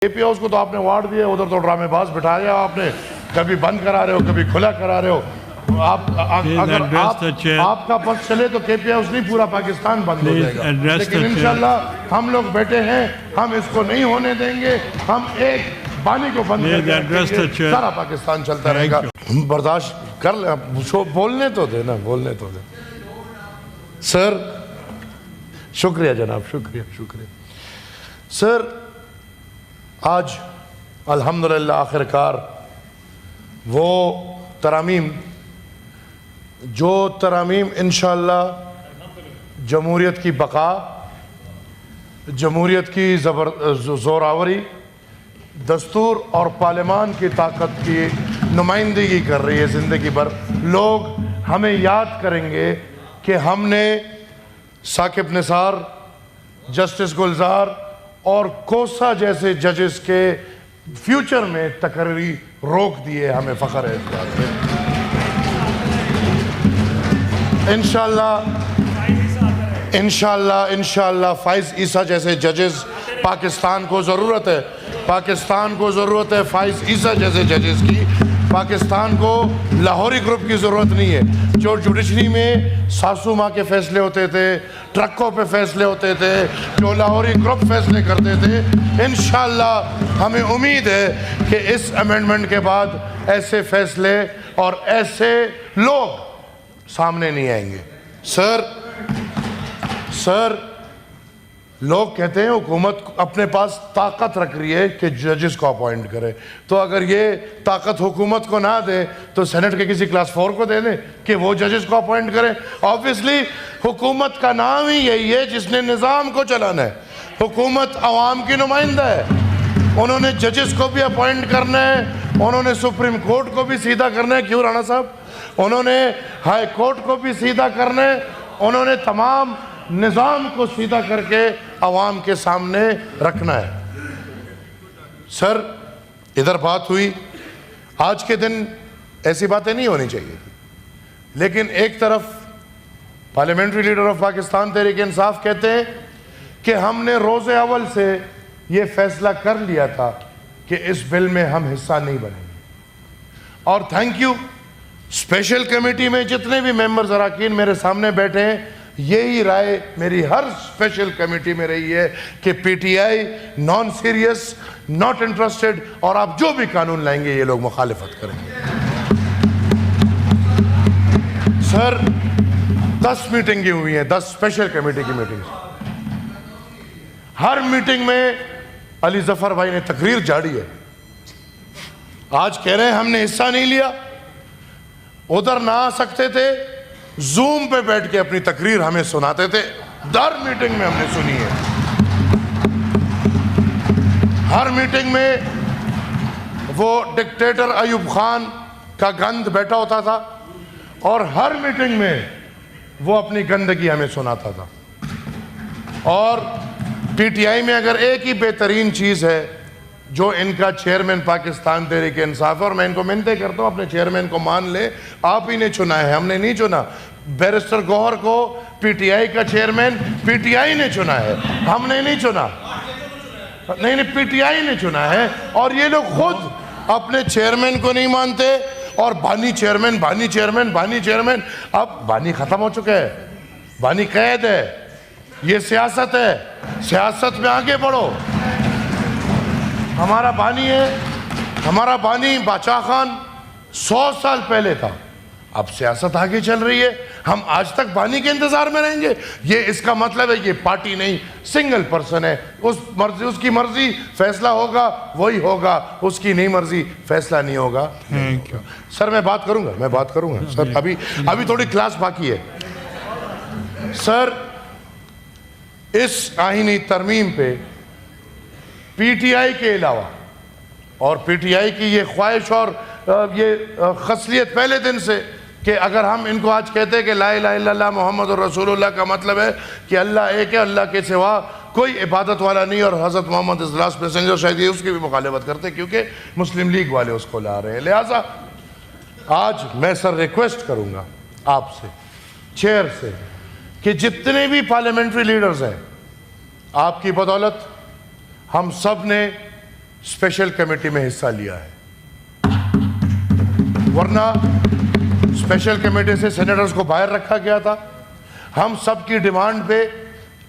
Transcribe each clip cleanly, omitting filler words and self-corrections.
اے P house کو تو آپ نے وارڈ دیا، ادھر تو ڈرامے باز بٹھایا آپ نے، کبھی بند کرا رہے ہو کبھی کھلا کرا رہے ہو۔ اگر آپ کا پس چلے تو کے پی ہاؤس نہیں پورا پاکستان بند ہو جائے گا، لیکن انشاءاللہ ہم لوگ بیٹھے ہیں، ہم اس کو نہیں ہونے دیں گے، ہم ایک بانی کو بند کر کے رکھیں گے، سارا پاکستان چلتا رہے گا۔ برداشت کر لیں، بولنے تو دیں نا، بولنے تو دیں۔ سر شکریہ جناب، شکریہ شکریہ سر۔ آج الحمدللہ آخر کار وہ ترامیم جو ترامیم انشاءاللہ جمہوریت کی بقا، جمہوریت کی زوراوری، دستور اور پارلیمان کی طاقت کی نمائندگی کر رہی ہے زندگی بھر۔ لوگ ہمیں یاد کریں گے کہ ہم نے ثاقب نثار، جسٹس گلزار اور کوسا جیسے ججز کے فیوچر میں تقرری روک دیے، ہمیں فخر ہے اس بات پہ۔ انشاءاللہ فائز عیسیٰ جیسے ججز پاکستان کو ضرورت ہے، پاکستان کو ضرورت ہے فائز عیسیٰ جیسے ججز کی۔ پاکستان کو لاہوری گروپ کی ضرورت نہیں ہے۔ جو جوڈیشری میں ساسو ماں کے فیصلے ہوتے تھے، ٹرکوں پہ فیصلے ہوتے تھے، جو لاہوری گروپ فیصلے کرتے تھے، انشاءاللہ ہمیں امید ہے کہ اس امینڈمنٹ کے بعد ایسے فیصلے اور ایسے لوگ سامنے نہیں آئیں گے۔ سر لوگ کہتے ہیں حکومت اپنے پاس طاقت رکھ رہی ہے کہ ججز کو اپوائنٹ کرے، تو اگر یہ طاقت حکومت کو نہ دے تو سینٹ کے کسی کلاس 4 کو دے دیں کہ وہ ججز کو اپوائنٹ کرے۔ آبویسلی حکومت کا نام ہی یہی ہے جس نے نظام کو چلانا ہے۔ حکومت عوام کی نمائندہ ہے، انہوں نے ججز کو بھی اپوائنٹ کرنا ہے، انہوں نے سپریم کورٹ کو بھی سیدھا کرنا ہے، کیوں رانا صاحب؟ انہوں نے ہائی کورٹ کو بھی سیدھا کرنا ہے، انہوں نے تمام نظام کو سیدھا کر کے عوام کے سامنے رکھنا ہے۔ سر ادھر بات ہوئی، آج کے دن ایسی باتیں نہیں ہونی چاہیے، لیکن ایک طرف parliamentary leader of Pakistan Tehreek Insaf کہتے ہیں کہ ہم نے روز اول سے یہ فیصلہ کر لیا تھا کہ اس بل میں ہم حصہ نہیں بنیں گے، اور تھینک یو اسپیشل کمیٹی میں جتنے بھی ممبرز اراکین میرے سامنے بیٹھے ہیں، یہی رائے میری ہر اسپیشل کمیٹی میں رہی ہے کہ P T I non serious, not interested, اور آپ جو بھی قانون لائیں گے یہ لوگ مخالفت کریں گے۔ سر 10 میٹنگیں ہوئی ہیں، 10 اسپیشل کمیٹی کی میٹنگز، ہر میٹنگ میں علی ظفر بھائی نے تقریر جاری ہے۔ آج کہہ رہے ہیں ہم نے حصہ نہیں لیا، ادھر نہ آ سکتے تھے، زوم پہ بیٹھ کے اپنی تقریر ہمیں سناتے تھے، ہر میٹنگ میں ہم نے سنی ہے۔ ہر میٹنگ میں وہ ڈکٹیٹر ایوب خان کا گند بیٹھا ہوتا تھا، اور ہر میٹنگ میں وہ اپنی گندگی ہمیں سناتا تھا۔ اور پی ٹی آئی میں اگر ایک ہی بہترین چیز ہے جو ان کا چیئرمین پاکستان تحریک انصاف ہے، اور میں ان کو منتیں کرتا ہوں اپنے چیئرمین کو مان لے، آپ ہی نے چنا ہے، ہم نے نہیں چنا۔ بیرسٹر گوہر کو پی ٹی آئی کا چیئرمین پی ٹی آئی نے چنا ہے، ہم نے نہیں چنا، نہیں پی ٹی آئی نے چنا ہے۔ اور یہ لوگ خود اپنے چیئرمین کو نہیں مانتے، اور بانی چیئرمین بانی چیئرمین بانی چیئرمین۔ اب بانی ختم ہو چکا ہے، بانی قید ہے، یہ سیاست ہے، سیاست میں آگے بڑھو۔ ہمارا بانی ہے، ہمارا بانی باچا خان 100 سال پہلے تھا، اب سیاست آگے چل رہی ہے، ہم آج تک بانی کے انتظار میں رہیں گے؟ یہ اس کا مطلب ہے یہ پارٹی نہیں، سنگل پرسن ہے، اس کی مرضی فیصلہ ہوگا وہی ہوگا، اس کی نہیں مرضی فیصلہ نہیں ہوگا۔ سر میں بات کروں گا سر، ابھی تھوڑی کلاس باقی ہے۔ سر اس آئینی ترمیم پہ پی ٹی آئی کے علاوہ، اور پی ٹی آئی کی یہ خواہش اور یہ خصلیت پہلے دن سے کہ اگر ہم ان کو آج کہتے ہیں کہ لا الہ الا اللہ محمد الرسول اللہ کا مطلب ہے کہ اللہ ایک ہے، اللہ کے سوا کوئی عبادت والا نہیں، اور حضرت محمد از لاسٹ میسنجر، شاید یہ اس کی بھی مخالفت کرتے کیونکہ مسلم لیگ والے اس کو لا رہے ہیں۔ لہٰذا آج میں سر ریکویسٹ کروں گا آپ سے، چیئر سے، کہ جتنے بھی پارلیمنٹری لیڈرز ہیں، آپ کی بدولت ہم سب نے اسپیشل کمیٹی میں حصہ لیا ہے، ورنہ اسپیشل کمیٹی سے سینیٹرز کو باہر رکھا گیا تھا۔ ہم سب کی ڈیمانڈ پہ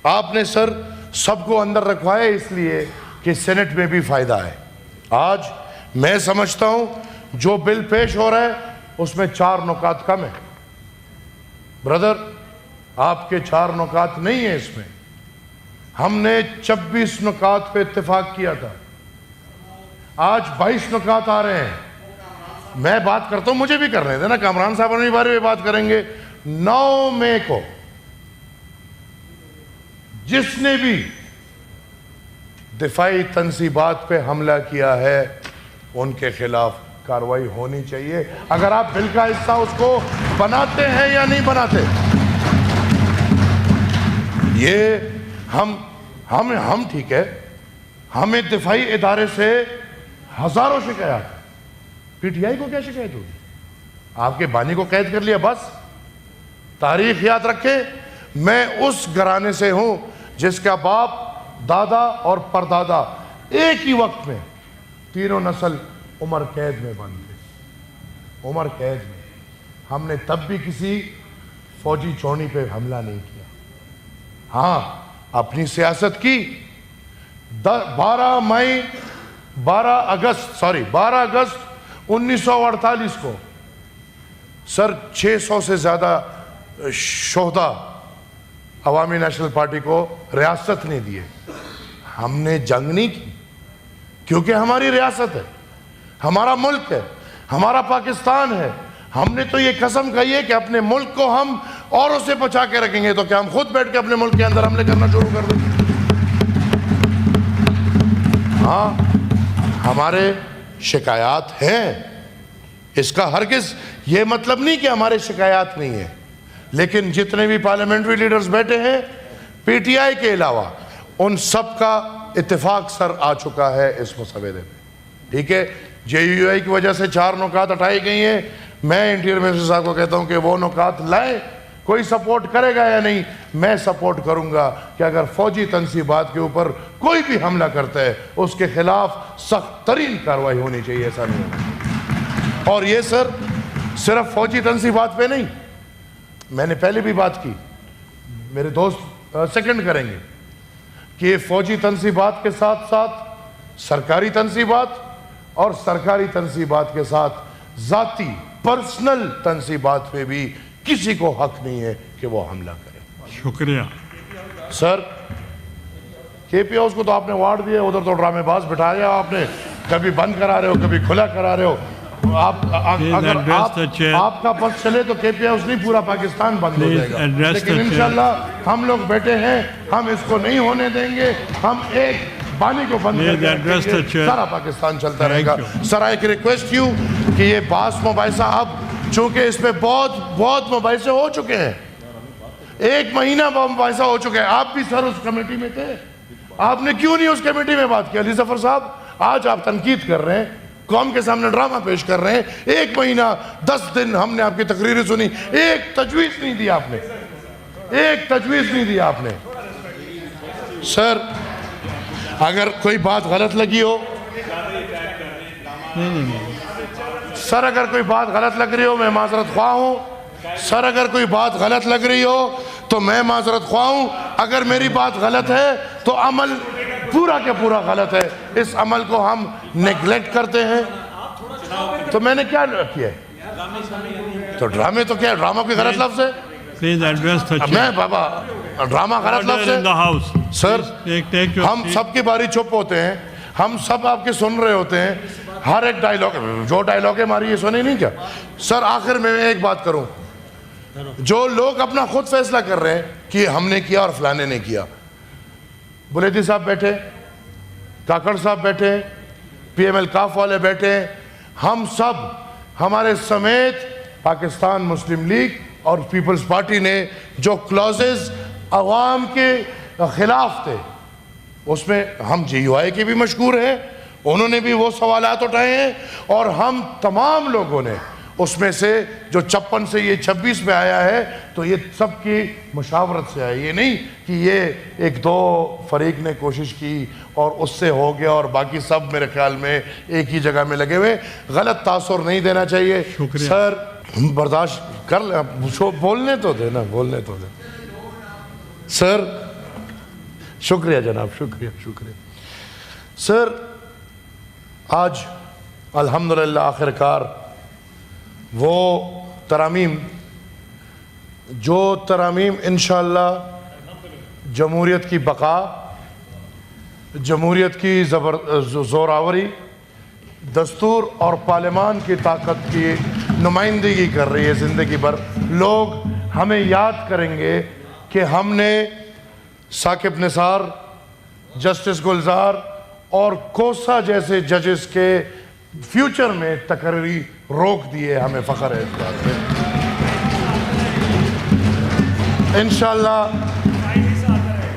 آپ نے سر سب کو اندر رکھوایا اس لیے کہ سینٹ میں بھی فائدہ ہے۔ آج میں سمجھتا ہوں جو بل پیش ہو رہا ہے اس میں 4 نکات کم ہیں۔ برادر، آپ کے 4 نکات نہیں ہیں اس میں، ہم نے 26 نکات پہ اتفاق کیا تھا، آج 22 نکات آ رہے ہیں۔ میں بات کرتا ہوں، مجھے بھی کرنے دیں نا، کامران صاحب اپنی بارے میں بات کریں گے۔ 9 مئی کو جس نے بھی دفاعی تنصیبات پہ حملہ کیا ہے ان کے خلاف کارروائی ہونی چاہیے۔ اگر آپ بل کا حصہ اس کو بناتے ہیں یا نہیں بناتے، یہ ہم ٹھیک ہے، ہمیں دفاعی ادارے سے ہزاروں شکایات، پی ٹی آئی کو کیا شکایت ہوگی؟ آپ کے بانی کو قید کر لیا بس۔ تاریخ یاد رکھیں، میں اس گھرانے سے ہوں جس کا باپ، دادا اور پردادا ایک ہی وقت میں تینوں نسل عمر قید میں بند تھے، عمر قید میں۔ ہم نے تب بھی کسی فوجی چونی پہ حملہ نہیں کیا، ہاں اپنی سیاست کی۔ 12 اگست 1948 کو سر 600 سے زیادہ شہداء عوامی نیشنل پارٹی کو ریاست نہیں دیے۔ ہم نے جنگ نہیں کی کیونکہ ہماری ریاست ہے، ہمارا ملک ہے، ہمارا پاکستان ہے۔ ہم نے تو یہ قسم کہی ہے کہ اپنے ملک کو ہم اوروں سے بچا کے رکھیں گے، تو کیا ہم خود بیٹھ کے اپنے ملک کے اندر حملے کرنا شروع کر دیں؟ ہاں ہمارے شکایات ہیں، اس کا ہرگز یہ مطلب نہیں کہ ہمارے شکایات نہیں ہیں، لیکن جتنے بھی پارلیمنٹری لیڈرز بیٹھے ہیں پی ٹی آئی کے علاوہ، ان سب کا اتفاق سر آ چکا ہے اس مسودے میں، ٹھیک ہے۔ جے یو آئی کی وجہ سے 4 نکات اٹھائی گئی ہیں، میں انٹیریئر منسٹر صاحب کو کہتا ہوں کہ وہ نکات لائیں۔ کوئی سپورٹ کرے گا یا نہیں، میں سپورٹ کروں گا کہ اگر فوجی تنصیبات کے اوپر کوئی بھی حملہ کرتا ہے اس کے خلاف سخت ترین کارروائی ہونی چاہیے، ایسا نہیں ہونا۔ اور یہ سر صرف فوجی تنصیبات پہ نہیں، میں نے پہلے بھی بات کی، میرے دوست سیکنڈ کریں گے کہ یہ فوجی تنصیبات کے ساتھ ساتھ سرکاری تنصیبات اور سرکاری تنصیبات کے ساتھ ذاتی پرسنل تنصیبات پہ بھی کسی کو حق نہیں ہے کہ وہ حملہ کرے۔ شکریہ سر، کے پی ہاؤس کو تو آپ نے وارڈ دیا، ادھر تو ڈرامے باز بٹھایا آپ نے، کبھی بند کرا رہے ہو کبھی کھلا کرا رہے ہو۔ اگر آپ کا بس چلے تو کے پی ہاؤس نہیں، پورا پاکستان بند ہو جائے گا، لیکن انشاءاللہ ہم لوگ بیٹھے ہیں، ہم اس کو نہیں ہونے دیں گے۔ ہم ایک بانی کو بند کر کے سارا پاکستان چلتا رہے گا۔ سر آئی ریکویسٹ یو کہ یہ باس مباحثہ، اب چونکہ اس پہ بہت مباحثے ہو چکے ہیں، 1 مہینہ مباحثہ ہو چکے ہیں، آپ بھی سر اس کمیٹی میں تھے، آپ نے کیوں نہیں اس کمیٹی میں بات کیا؟ علی ظفر صاحب، آج آپ تنقید کر رہے ہیں، قوم کے سامنے ڈرامہ پیش کر رہے ہیں۔ 1 مہینہ 10 دن ہم نے آپ کی تقریریں سنی، ایک تجویز نہیں دی آپ نے، ایک تجویز نہیں دی آپ نے۔ سر اگر کوئی بات غلط لگی ہو، سر اگر کوئی بات غلط لگ رہی ہو میں معذرت خواہ ہوں، سر اگر کوئی بات غلط لگ رہی ہو تو میں معذرت خواہ ہوں۔ اگر میری بات غلط ہے تو عمل پورا کے پورا غلط ہے، اس عمل کو ہم نیگلیکٹ کرتے ہیں۔ تو میں نے کیا کیا ہے؟ تو ڈرامے تو کیا ہے؟ ڈرامہ کوئی غلط لفظ ہے؟ میں بابا ڈرامہ غلط لفظ ہے؟ سر ہم سب کی باری چپ ہوتے ہیں، ہم سب آپ کے سن رہے ہوتے ہیں، ہر ایک ڈائیلاگ، جو ڈائیلاگیں ہماری یہ سنے نہیں کیا؟ سر آخر میں ایک بات کروں، جو لوگ اپنا خود فیصلہ کر رہے ہیں کہ ہم نے کیا اور فلانے نے کیا، بلیدی صاحب بیٹھے، کاکڑ صاحب بیٹھے، پی ایم ایل کاف والے بیٹھے، ہم سب ہمارے سمیت پاکستان مسلم لیگ اور پیپلز پارٹی نے جو کلوزز عوام کے خلاف تھے اس میں ہم جے یو آئی کے بھی مشکور ہیں، انہوں نے بھی وہ سوالات اٹھائے ہیں، اور ہم تمام لوگوں نے اس میں سے جو 56 سے یہ 26 میں آیا ہے تو یہ سب کی مشاورت سے آیا، یہ نہیں کہ یہ ایک دو فریق نے کوشش کی اور اس سے ہو گیا اور باقی سب میرے خیال میں ایک ہی جگہ میں لگے ہوئے. غلط تاثر نہیں دینا چاہیے. سر برداشت کر لیں، بولنے تو دے نا، بولنے تو دے. سر شکریہ جناب، شکریہ شکریہ. سر آج الحمدللہ آخر کار وہ ترامیم انشاءاللہ جمہوریت کی بقا، جمہوریت کی زوراوری، دستور اور پارلیمان کی طاقت کی نمائندگی کر رہی ہے زندگی بھر. لوگ ہمیں یاد کریں گے کہ ہم نے ثاقب نثار، جسٹس گلزار اور کوسا جیسے ججز کے فیوچر میں تقرری روک دیے. ہمیں فخر ہے اس بات پہ.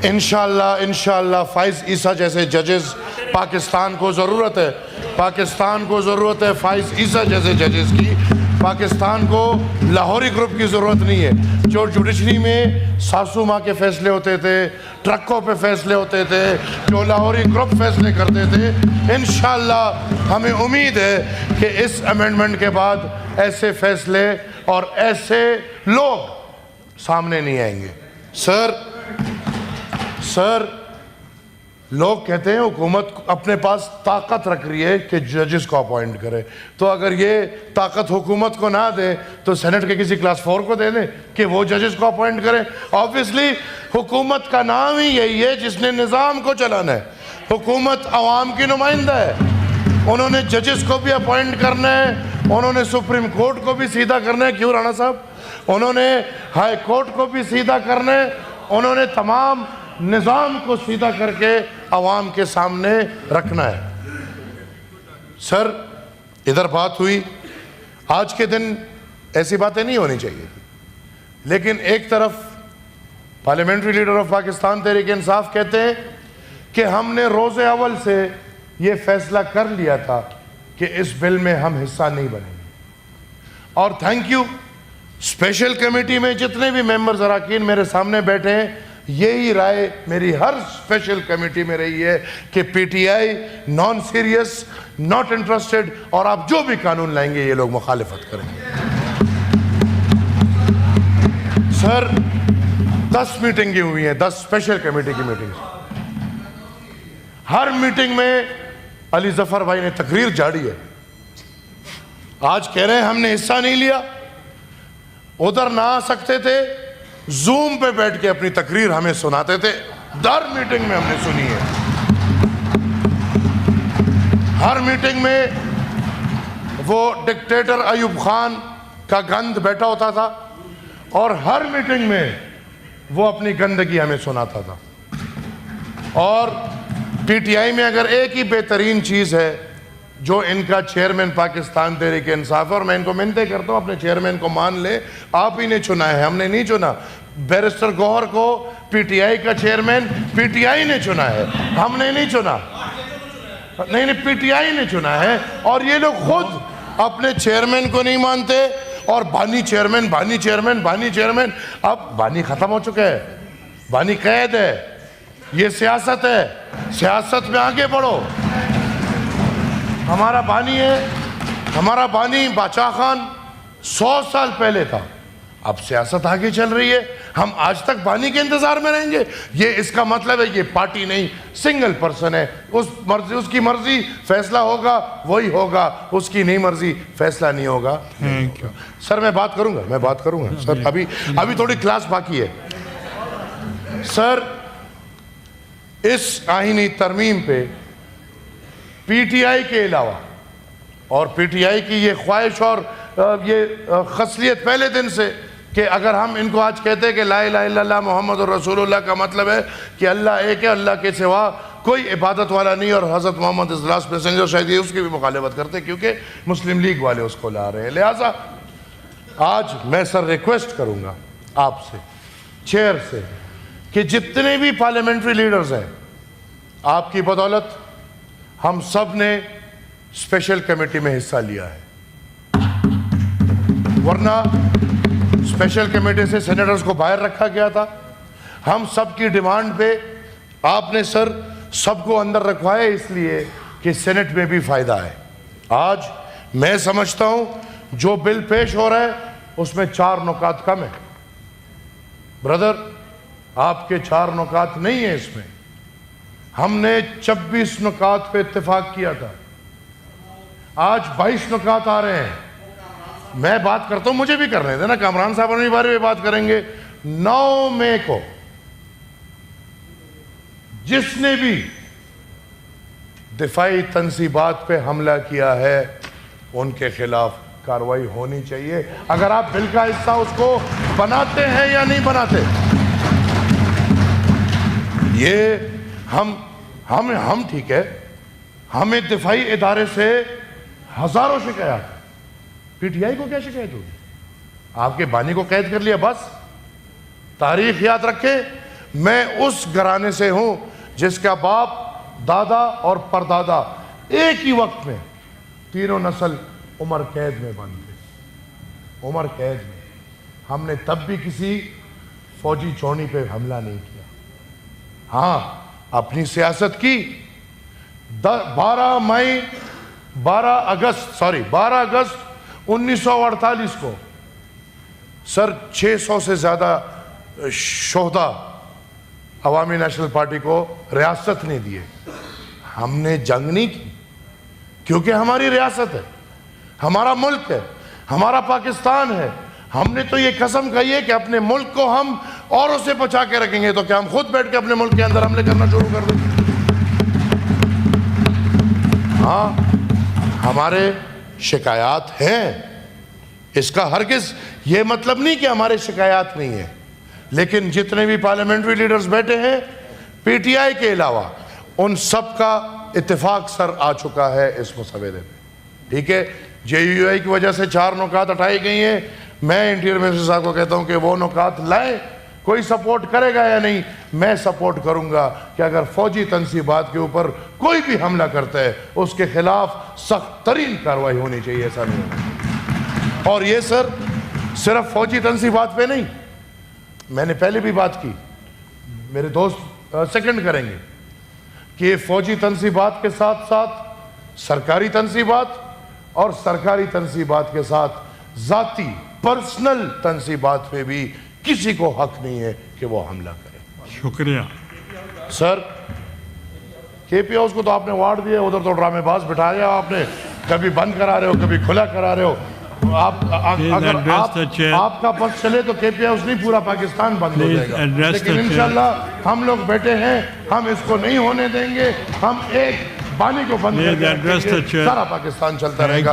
انشاءاللہ فائز عیسیٰ جیسے ججز پاکستان کو ضرورت ہے. پاکستان کو ضرورت ہے فائز عیسیٰ جیسے ججز کی. پاکستان کو لاہوری گروپ کی ضرورت نہیں ہے. جو جوڈیشری میں ساسو ماں کے فیصلے ہوتے تھے، ٹرکوں پہ فیصلے ہوتے تھے، جو لاہوری گروپ فیصلے کرتے تھے، انشاءاللہ ہمیں امید ہے کہ اس امینڈمنٹ کے بعد ایسے فیصلے اور ایسے لوگ سامنے نہیں آئیں گے. سر لوگ کہتے ہیں حکومت اپنے پاس طاقت رکھ رہی ہے کہ ججز کو اپوائنٹ کرے، تو اگر یہ طاقت حکومت کو نہ دے تو سینٹ کے کسی کلاس 4 کو دے دیں کہ وہ ججز کو اپوائنٹ کرے. آبویسلی حکومت کا نام ہی یہی ہے جس نے نظام کو چلانا ہے. حکومت عوام کی نمائندہ ہے. انہوں نے ججز کو بھی اپوائنٹ کرنا ہے، انہوں نے سپریم کورٹ کو بھی سیدھا کرنا ہے. کیوں رانا صاحب؟ انہوں نے ہائی کورٹ کو بھی سیدھا کرنا ہے. انہوں نے تمام نظام کو سیدھا کر کے عوام کے سامنے رکھنا ہے. سر ادھر بات ہوئی، آج کے دن ایسی باتیں نہیں ہونی چاہیے تھی، لیکن ایک طرف parliamentary leader of Pakistan Tehreek Insaf کہتے ہیں کہ ہم نے روز اول سے یہ فیصلہ کر لیا تھا کہ اس بل میں ہم حصہ نہیں بنیں گے. اور تھینک یو، اسپیشل کمیٹی میں جتنے بھی ممبرز اراکین میرے سامنے بیٹھے ہیں، یہی رائے میری ہر اسپیشل کمیٹی میں رہی ہے کہ P T I non serious, not interested, اور آپ جو بھی قانون لائیں گے یہ لوگ مخالفت کریں گے. سر 10 میٹنگیں ہوئی ہیں، 10 اسپیشل کمیٹی کی میٹنگ. ہر میٹنگ میں علی ظفر بھائی نے تقریر جاڑی ہے. آج کہہ رہے ہیں ہم نے حصہ نہیں لیا، ادھر نہ آ سکتے تھے، زوم پہ بیٹھ کے اپنی تقریر ہمیں سناتے تھے. ہر میٹنگ میں ہم نے سنی ہے. ہر میٹنگ میں وہ ڈکٹیٹر ایوب خان کا گند بیٹھا ہوتا تھا اور ہر میٹنگ میں وہ اپنی گندگی ہمیں سناتا تھا. اور پی ٹی آئی میں اگر ایک ہی بہترین چیز ہے جو ان کا چیئرمین پاکستان تحریک انصاف ہے، اور میں ان کو منتیں کرتا ہوں اپنے چیئرمین کو مان لے، آپ ہی نے چنا ہے، ہم نے نہیں چنا. بیرسٹر گوہر کو پی ٹی آئی کا چیئرمین پی ٹی آئی نے چنا ہے، ہم نے نہیں چنا. نہیں پی ٹی آئی نے چنا ہے. اور یہ لوگ خود اپنے چیئرمین کو نہیں مانتے اور بانی چیئرمین بانی چیئرمین بانی چیئرمین. اب بانی ختم ہو چکا ہے، بانی قید ہے. یہ سیاست ہے، سیاست میں آگے بڑھو. ہمارا بانی ہے، ہمارا بانی باچا خان 100 سال پہلے تھا. اب سیاست آگے چل رہی ہے، ہم آج تک بانی کے انتظار میں رہیں گے؟ یہ اس کا مطلب ہے یہ پارٹی نہیں، سنگل پرسن ہے. اس کی مرضی فیصلہ ہوگا وہی ہوگا، اس کی نہیں مرضی فیصلہ نہیں ہوگا. سر میں بات کروں گا سر. ابھی تھوڑی کلاس باقی ہے. سر اس آئینی ترمیم پہ پی ٹی آئی کے علاوہ، اور پی ٹی آئی کی یہ خواہش اور یہ خصلیت پہلے دن سے کہ اگر ہم ان کو آج کہتے ہیں کہ لا الہ الا اللہ محمد رسول اللہ کا مطلب ہے کہ اللہ ایک ہے، اللہ کے سوا کوئی عبادت والا نہیں، اور حضرت محمد از لاسٹ میسنجر، شاید یہ اس کی بھی مخالفت کرتے کیونکہ مسلم لیگ والے اس کو لا رہے ہیں. لہٰذا آج میں سر ریکویسٹ کروں گا آپ سے، چیئر سے، کہ جتنے بھی پارلیمنٹری لیڈرز ہیں، آپ کی بدولت ہم سب نے اسپیشل کمیٹی میں حصہ لیا ہے. ورنہ اسپیشل کمیٹی سے سینیٹرز کو باہر رکھا گیا تھا. ہم سب کی ڈیمانڈ پہ آپ نے سر سب کو اندر رکھوایا اس لیے کہ سینٹ میں بھی فائدہ ہے. آج میں سمجھتا ہوں جو بل پیش ہو رہا ہے اس میں 4 نکات کم ہیں. برادر آپ کے 4 نکات نہیں ہیں اس میں. ہم نے 26 نکات پہ اتفاق کیا تھا. آج 22 نکات آ رہے ہیں. میں بات کرتا ہوں, مجھے بھی کر رہے تھے نا, کامران صاحب اپنے بارے میں بات کریں گے. 9 مئی کو جس نے بھی دفاعی تنصیبات پہ حملہ کیا ہے ان کے خلاف کارروائی ہونی چاہیے. اگر آپ بل کا حصہ اس کو بناتے ہیں یا نہیں بناتے. یہ ہم ٹھیک ہے, ہمیں دفاعی ادارے سے ہزاروں شکایات. پی ٹی آئی کو کیا شکایت ہوگی؟ آپ کے بانی کو قید کر لیا بس. تاریخ یاد رکھیں, میں اس گھرانے سے ہوں جس کا باپ, دادا اور پردادا ایک ہی وقت میں تینوں نسل عمر قید میں بند تھے. عمر قید میں. ہم نے تب بھی کسی فوجی چونی پہ حملہ نہیں کیا. ہاں اپنی سیاست کی. 12 اگست 1948 کو سر 600 سے زیادہ شہداء عوامی نیشنل پارٹی کو ریاست نہیں دیے. ہم نے جنگ نہیں کی کیونکہ ہماری ریاست ہے, ہمارا ملک ہے, ہمارا پاکستان ہے. ہم نے تو یہ قسم کھائی ہے کہ اپنے ملک کو ہم اوروں سے بچا کے رکھیں گے. تو کیا ہم خود بیٹھ کے اپنے ملک کے اندر حملے کرنا شروع کر دیں؟ ہاں ہمارے شکایات ہیں, اس کا ہرگز یہ مطلب نہیں کہ ہمارے شکایات نہیں ہیں. لیکن جتنے بھی پارلیمنٹری لیڈرز بیٹھے ہیں پی ٹی آئی کے علاوہ, ان سب کا اتفاق سر آ چکا ہے اس مسودے پہ. ٹھیک ہے, جے یو آئی کی وجہ سے 4 نکات ہٹائی گئی ہیں. میں انٹیریئر منسٹر صاحب کو کہتا ہوں کہ وہ نکات لائیں. کوئی سپورٹ کرے گا یا نہیں, میں سپورٹ کروں گا کہ اگر فوجی تنصیبات کے اوپر کوئی بھی حملہ کرتا ہے اس کے خلاف سخت ترین کارروائی ہونی چاہیے. ایسا نہیں ہوگا. اور یہ سر صرف فوجی تنصیبات پہ نہیں, میں نے پہلے بھی بات کی, میرے دوست سیکنڈ کریں گے کہ فوجی تنصیبات کے ساتھ ساتھ سرکاری تنصیبات اور سرکاری تنصیبات کے ساتھ ذاتی پرسنل تنصیبات پہ بھی کسی کو حق نہیں ہے کہ وہ حملہ کرے. شکریہ سر. کے پی ہاؤس کو تو آپ نے وارڈ دیا, ادھر تو ڈرامے باز بٹھایا آپ نے, کبھی بند کرا رہے ہو کبھی کھلا کرا رہے ہو. اگر آپ کا پس چلے تو کے پی ہاؤس نہیں پورا پاکستان بند ہو جائے گا. لیکن انشاءاللہ ہم لوگ بیٹھے ہیں, ہم اس کو نہیں ہونے دیں گے. ہم ایک بانی کو بند کر کے سارا پاکستان چلتا رہے گا.